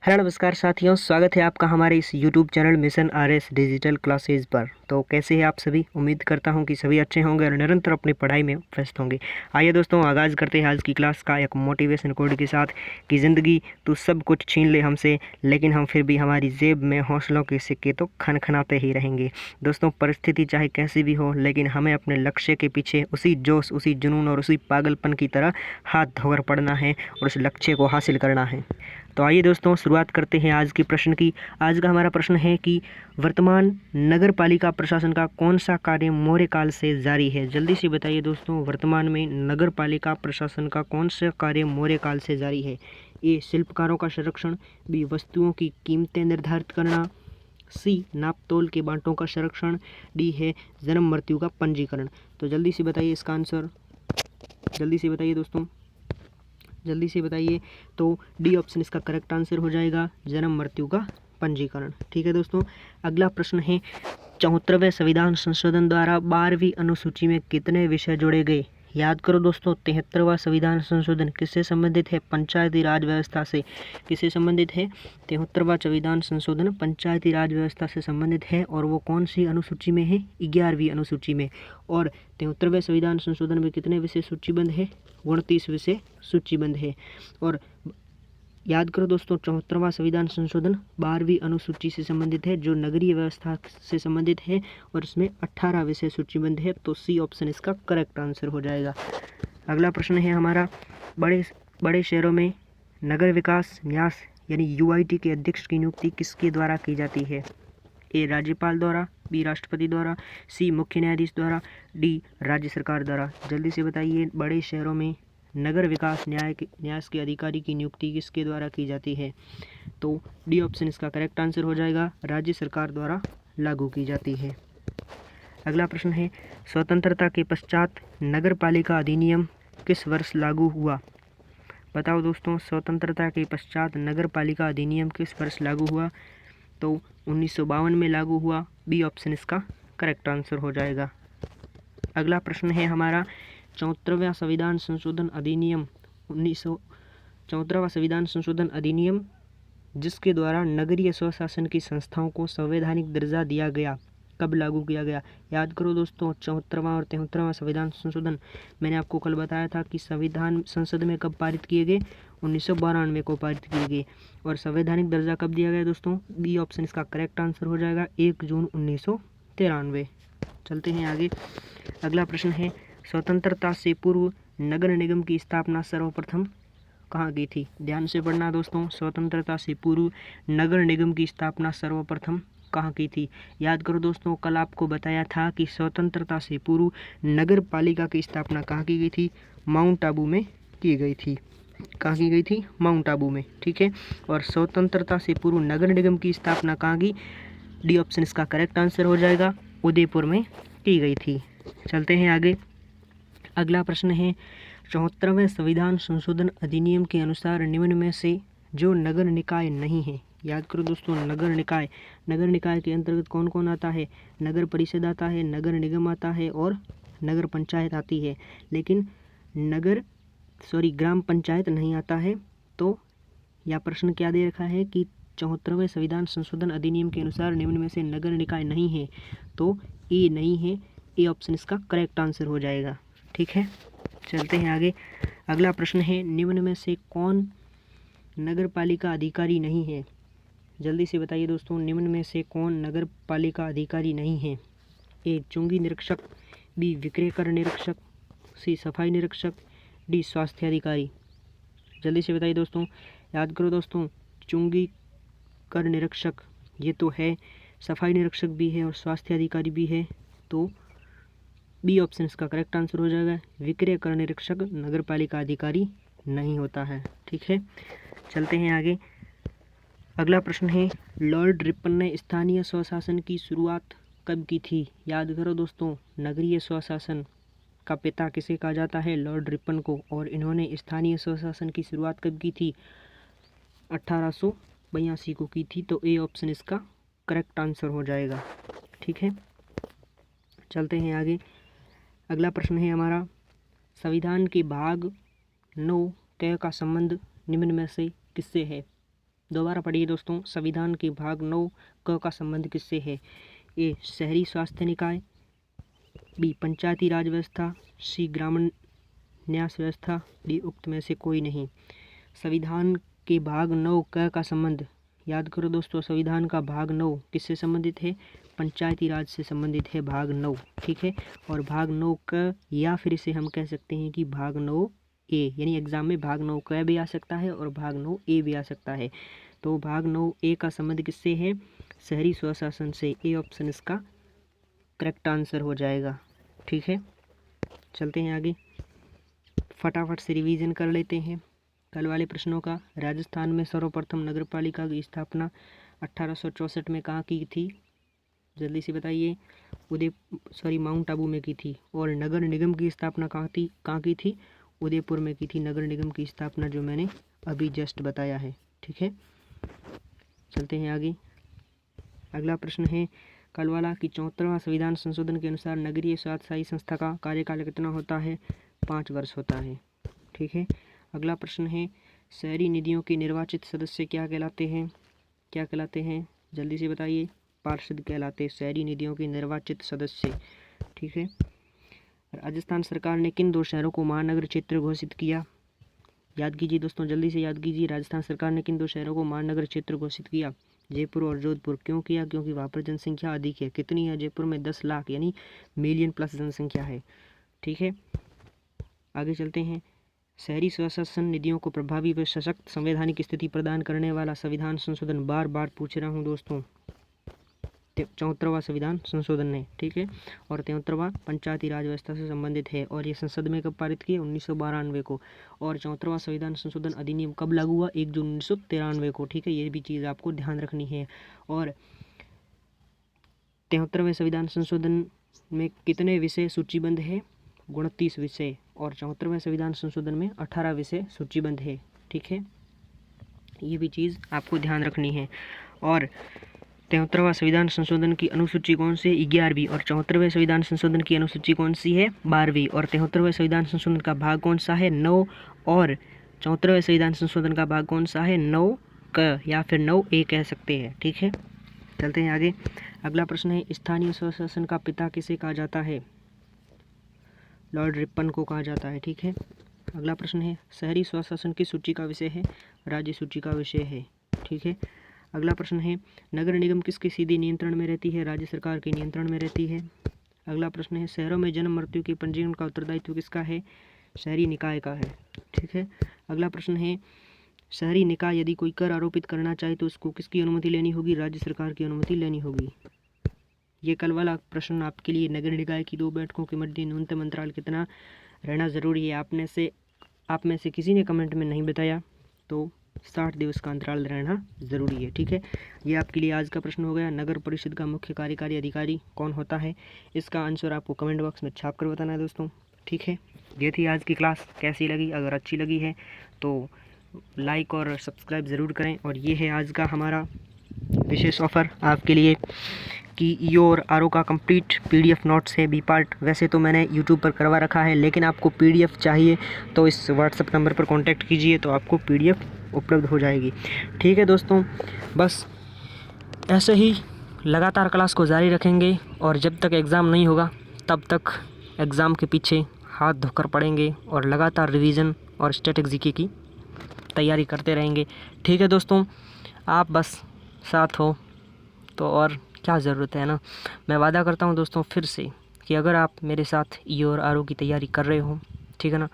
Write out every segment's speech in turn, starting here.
Hello नमस्कार साथियों, स्वागत है आपका हमारे इस YouTube channel mission RS digital classes पर। तो कैसे हैं आप सभी? उम्मीद करता हूं कि सभी अच्छे होंगे और निरंतर अपनी पढ़ाई में व्यस्त होंगे। आइए दोस्तों, आगाज़ करते हैं आज की क्लास का एक मोटिवेशन कोड के साथ कि ज़िंदगी तो सब कुछ छीन ले हमसे, लेकिन हम फिर भी हमारी जेब में हौसलों के सिक्के तो खनखनाते ही रहेंगे। दोस्तों, परिस्थिति चाहे कैसी भी हो, लेकिन हमें अपने लक्ष्य के पीछे उसी जोश, उसी जुनून और उसी पागलपन की तरह हाथ धोकर पड़ना है और उस लक्ष्य को हासिल करना है। तो आइए दोस्तों, शुरुआत करते हैं आज के प्रश्न की। आज का हमारा प्रश्न है कि वर्तमान नगर पालिका प्रशासन का कौन सा कार्य मौर्य काल से जारी है? जल्दी से बताइए दोस्तों, वर्तमान में नगर पालिका प्रशासन का कौन सा कार्य मौर्य काल से जारी है? ए शिल्पकारों का संरक्षण, बी वस्तुओं की कीमतें निर्धारित करना, सी नाप तोल के बांटों का संरक्षण, डी है जन्म मृत्यु का पंजीकरण। तो जल्दी से बताइए इसका आंसर, जल्दी से बताइए दोस्तों, जल्दी से बताइए। तो डी ऑप्शन इसका करेक्ट आंसर हो जाएगा, जन्म मृत्यु का पंजीकरण। ठीक है दोस्तों, अगला प्रश्न है 74वें संविधान संशोधन द्वारा 12वीं अनुसूची में कितने विषय जोड़े गए? याद करो दोस्तों, 73वां संविधान संशोधन किससे संबंधित है? पंचायती राज व्यवस्था से। किससे संबंधित है? 73वां संविधान संशोधन पंचायती राज व्यवस्था से संबंधित है। और वो कौन सी अनुसूची में है? 11वीं अनुसूची में। और 73वें संविधान संशोधन में कितने विषय सूचीबद्ध है? 29 विषय सूचीबद्ध है। और याद करो दोस्तों, 74वां संविधान संशोधन 12वीं अनुसूची से संबंधित है, जो नगरीय व्यवस्था से संबंधित है, और इसमें 18 विषय सूचीबद्ध है। तो सी ऑप्शन इसका करेक्ट आंसर हो जाएगा। अगला प्रश्न है हमारा, बड़े बड़े शहरों में नगर विकास न्यास यानी यूआईटी के अध्यक्ष की नियुक्ति किसके द्वारा की जाती है? ए राज्यपाल द्वारा, बी राष्ट्रपति द्वारा, सी मुख्य न्यायाधीश द्वारा, डी राज्य सरकार द्वारा। जल्दी से बताइए, बड़े शहरों में नगर विकास न्यास के अधिकारी की नियुक्ति किसके द्वारा की जाती है? तो डी ऑप्शन इसका करेक्ट आंसर हो जाएगा, राज्य सरकार द्वारा लागू की जाती है। अगला प्रश्न है, स्वतंत्रता के पश्चात नगर पालिका अधिनियम किस वर्ष लागू हुआ? बताओ दोस्तों, स्वतंत्रता के पश्चात नगर पालिका अधिनियम किस वर्ष लागू हुआ? तो 1952 में लागू हुआ। बी ऑप्शन इसका करेक्ट आंसर हो जाएगा। अगला प्रश्न है हमारा, 74वां संविधान संशोधन अधिनियम 74वां संविधान संशोधन अधिनियम जिसके द्वारा नगरीय स्वशासन की संस्थाओं को संवैधानिक दर्जा दिया गया, कब लागू किया गया? याद करो दोस्तों, 74वां और 73वां संविधान संशोधन मैंने आपको कल बताया था कि संविधान संसद में कब पारित किए गए? 1992 को पारित किए गए। और संवैधानिक दर्जा कब दिया गया दोस्तों? बी ऑप्शन इसका करेक्ट आंसर हो जाएगा, 1 जून 1993। चलते हैं आगे। अगला प्रश्न है, स्वतंत्रता से पूर्व नगर निगम की स्थापना सर्वप्रथम कहाँ की थी? ध्यान से पढ़ना दोस्तों, स्वतंत्रता से पूर्व नगर निगम की स्थापना सर्वप्रथम कहाँ की थी? याद करो दोस्तों, कल आपको बताया था कि स्वतंत्रता से पूर्व नगर पालिका की स्थापना कहाँ की गई थी? माउंट आबू में की गई थी। कहाँ की गई थी? माउंट आबू में। ठीक है। और स्वतंत्रता से पूर्व नगर निगम की स्थापना कहाँ की? डी ऑप्शन इसका करेक्ट आंसर हो जाएगा, उदयपुर में की गई थी। चलते हैं आगे। अगला प्रश्न है, 74वें संविधान संशोधन अधिनियम के अनुसार निम्न में से जो नगर निकाय नहीं है? याद करो दोस्तों, नगर निकाय के अंतर्गत कौन कौन आता है? नगर परिषद आता है, नगर निगम आता है और नगर पंचायत आती है। लेकिन ग्राम पंचायत नहीं आता है। तो यह प्रश्न क्या दे रखा है कि 74वें संविधान संशोधन अधिनियम के अनुसार निम्न में से नगर निकाय नहीं है। तो ए नहीं है, ए ऑप्शन इसका करेक्ट आंसर हो जाएगा। ठीक है, चलते हैं आगे। अगला प्रश्न है, निम्न में से कौन नगर पालिका अधिकारी नहीं है? जल्दी से बताइए दोस्तों, निम्न में से कौन नगर पालिका अधिकारी नहीं है? ए चुंगी निरीक्षक, बी विक्रय कर निरीक्षक, सी सफाई निरीक्षक, डी स्वास्थ्य अधिकारी। जल्दी से बताइए दोस्तों। याद करो दोस्तों, चुंगी कर निरीक्षक ये तो है, सफाई निरीक्षक भी है और स्वास्थ्य अधिकारी भी है। तो बी ऑप्शन इसका करेक्ट आंसर हो जाएगा, विक्रय कर निरीक्षक नगर पालिका अधिकारी नहीं होता है। ठीक है, चलते हैं आगे। अगला प्रश्न है, लॉर्ड रिपन ने स्थानीय स्वशासन की शुरुआत कब की थी? याद करो दोस्तों, नगरीय स्वशासन का पिता किसे कहा जाता है? लॉर्ड रिपन को। और इन्होंने स्थानीय स्वशासन की शुरुआत कब की थी? 1882 को की थी। तो ए ऑप्शन इसका करेक्ट आंसर हो जाएगा। ठीक है, चलते हैं आगे। अगला प्रश्न है हमारा, संविधान के भाग 9 क का संबंध निम्न में से किससे है? दोबारा पढ़िए दोस्तों। संविधान के भाग 9 क का संबंध किससे है? ए शहरी स्वास्थ्य निकाय, बी पंचायती राज व्यवस्था, सी ग्रामीण न्यास व्यवस्था, डी उक्त में से कोई नहीं। संविधान के भाग 9 क का संबंध याद करो दोस्तों। संविधान का भाग 9 किससे संबंधित है? पंचायती राज से संबंधित है भाग 9, ठीक है। और भाग 9 क या फिर इसे हम कह सकते हैं कि भाग 9 ए, यानी एग्जाम में भाग 9 क भी आ सकता है और भाग 9 ए भी आ सकता है। तो भाग 9 ए का संबंध किससे है? शहरी स्वशासन से। ए ऑप्शन इसका करेक्ट आंसर हो जाएगा, ठीक है। चलते हैं आगे, फटाफट से रिवीजन कर लेते हैं कल वाले प्रश्नों का। राजस्थान में सर्वप्रथम नगरपालिका की स्थापना 1864 में कहाँ की थी? जल्दी से बताइए। माउंट आबू में की थी। और नगर निगम की स्थापना कहाँ की थी? उदयपुर में की थी नगर निगम की स्थापना, जो मैंने अभी जस्ट बताया है, ठीक है। चलते हैं आगे। अगला प्रश्न है कल वाला कि 74वां संविधान संशोधन के अनुसार नगरीय स्वायत्तशासी संस्था का कार्यकाल कितना होता है? 5 वर्ष होता है, ठीक है। अगला प्रश्न है शहरी निधियों के निर्वाचित सदस्य क्या कहलाते हैं? क्या कहलाते हैं? जल्दी से बताइए। पार्षद कहलाते हैं शहरी निधियों के निर्वाचित सदस्य, ठीक है। राजस्थान सरकार ने किन 2 शहरों को महानगर क्षेत्र घोषित किया? याद कीजिए दोस्तों, जल्दी से याद कीजिए। राजस्थान सरकार ने किन 2 शहरों को महानगर क्षेत्र घोषित किया? जयपुर और जोधपुर। क्यों किया? क्योंकि वहाँ पर जनसंख्या अधिक है। कितनी है? जयपुर में 10 लाख यानी मिलियन प्लस जनसंख्या है, ठीक है। आगे चलते हैं। शहरी स्वशासन निधियों को प्रभावी व सशक्त संवैधानिक स्थिति प्रदान करने वाला संविधान संशोधन बार बार पूछ रहा हूँ दोस्तों। 74वां संविधान संशोधन ने, ठीक है। और 73वां पंचायती राज व्यवस्था से संबंधित है। और ये संसद में कब पारित किए? 1992 को। और 74वां संविधान संशोधन अधिनियम कब लागू हुआ? 1 जून 1993 को, ठीक है। ये भी चीज़ आपको ध्यान रखनी है। और 73वें संविधान संशोधन में कितने विषय सूचीबद्ध है? 29 विषय। और 74वें संविधान संशोधन में 18 विषय सूचीबद्ध है, ठीक है। ये भी चीज़ आपको ध्यान रखनी है। और 73वां संविधान संशोधन की अनुसूची कौन सी? 11वीं। और 74वें संविधान संशोधन की अनुसूची कौन सी है? 12वीं। और 73वें संविधान संशोधन का भाग कौन सा है? 9। और 74वें संविधान संशोधन का भाग कौन सा है? 9 क या फिर 9 ए कह सकते हैं, ठीक है। चलते हैं आगे। अगला प्रश्न है स्थानीय स्वशासन का पिता किसे कहा जाता है? लॉर्ड रिपन को कहा जाता है, ठीक है। अगला प्रश्न है शहरी स्वशासन की सूची का विषय है? राज्य सूची का विषय है, ठीक है। अगला प्रश्न है नगर निगम किसके सीधे नियंत्रण में रहती है? राज्य सरकार के नियंत्रण में रहती है। अगला प्रश्न है शहरों में जन्म मृत्यु के पंजीकरण का उत्तरदायित्व किसका है? शहरी निकाय का है, ठीक है। अगला प्रश्न है शहरी निकाय यदि कोई कर आरोपित करना चाहे तो उसको किसकी अनुमति लेनी होगी? राज्य सरकार की अनुमति लेनी होगी। ये कल वाला प्रश्न आपके लिए नगर निकाय की 2 बैठकों के मध्य न्यूनतम अंतराल कितना रहना ज़रूरी है? आप में से किसी ने कमेंट में नहीं बताया, तो 60 दिवस का अंतराल रहना ज़रूरी है, ठीक है। ये आपके लिए आज का प्रश्न हो गया। नगर परिषद का मुख्य कार्यकारी अधिकारी कौन होता है? इसका आंसर आपको कमेंट बॉक्स में छाप कर बताना है दोस्तों, ठीक है। ये थी आज की क्लास। कैसी लगी? अगर अच्छी लगी है तो लाइक और सब्सक्राइब ज़रूर करें। और ये है आज का हमारा विशेष ऑफ़र आपके लिए कि ईओ और आरओ का कंप्लीट पीडीएफ नोट्स है बी पार्ट। वैसे तो मैंने यूट्यूब पर करवा रखा है, लेकिन आपको पीडीएफ चाहिए तो इस व्हाट्सएप नंबर पर कांटेक्ट कीजिए, तो आपको पीडीएफ उपलब्ध हो जाएगी, ठीक है दोस्तों। बस ऐसे ही लगातार क्लास को जारी रखेंगे और जब तक एग्ज़ाम नहीं होगा तब तक एग्ज़ाम के पीछे हाथ धोकर पढ़ेंगे और लगातार रिवीजन और स्टैटिक जीके की तैयारी करते रहेंगे, ठीक है दोस्तों। आप बस साथ हो तो और क्या ज़रूरत है ना। मैं वादा करता हूँ दोस्तों फिर से कि अगर आप मेरे साथ ईओ और आरओ की तैयारी कर रहे हो, ठीक है ना।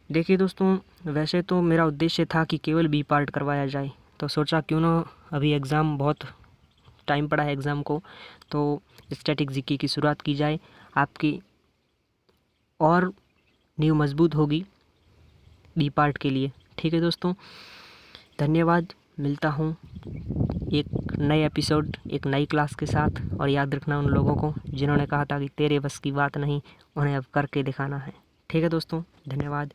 देखिए दोस्तों, वैसे तो मेरा उद्देश्य था कि केवल बी पार्ट करवाया जाए, तो सोचा क्यों ना अभी एग्ज़ाम बहुत टाइम पड़ा है एग्ज़ाम को, तो स्टैटिक जीके की शुरुआत की जाए। आपकी और नींव मजबूत होगी बी पार्ट के लिए, ठीक है दोस्तों। धन्यवाद। मिलता हूँ एक नए एपिसोड, एक नई क्लास के साथ। और याद रखना उन लोगों को जिन्होंने कहा था कि तेरे बस की बात नहीं, उन्हें अब करके दिखाना है, ठीक है दोस्तों। धन्यवाद।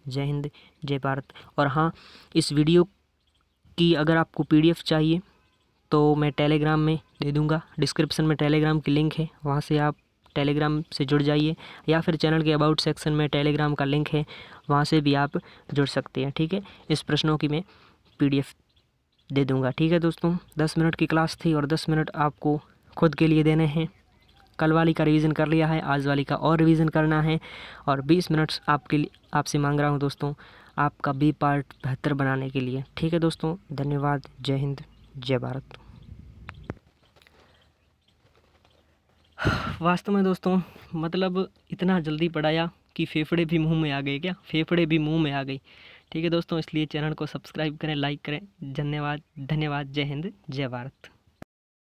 जय हिंद, जय भारत। और हाँ, इस वीडियो की अगर आपको पीडीएफ चाहिए तो मैं टेलीग्राम में दे दूँगा। डिस्क्रिप्शन में टेलीग्राम की लिंक है, वहाँ से आप टेलीग्राम से जुड़ जाइए, या फिर चैनल के अबाउट सेक्शन में टेलीग्राम का लिंक है, वहाँ से भी आप जुड़ सकते हैं, ठीक है। इस प्रश्नों की मैं पीडीएफ दे दूंगा। ठीक है दोस्तों, 10 मिनट की क्लास थी और 10 मिनट आपको खुद के लिए देने हैं। कल वाली का रिवीजन कर लिया है, आज वाली का और रिवीजन करना है और 20 मिनट्स आपके लिए आपसे मांग रहा हूँ दोस्तों, आपका बी पार्ट बेहतर बनाने के लिए। ठीक है दोस्तों, धन्यवाद। जय हिंद, जय भारत। वास्तव में दोस्तों मतलब इतना जल्दी पढ़ाया कि फेफड़े भी मुंह में आ गए। क्या फेफड़े भी मुंह में आ गई। ठीक है दोस्तों, इसलिए चैनल को सब्सक्राइब करें, लाइक करें। धन्यवाद, धन्यवाद। जय हिंद, जय भारत।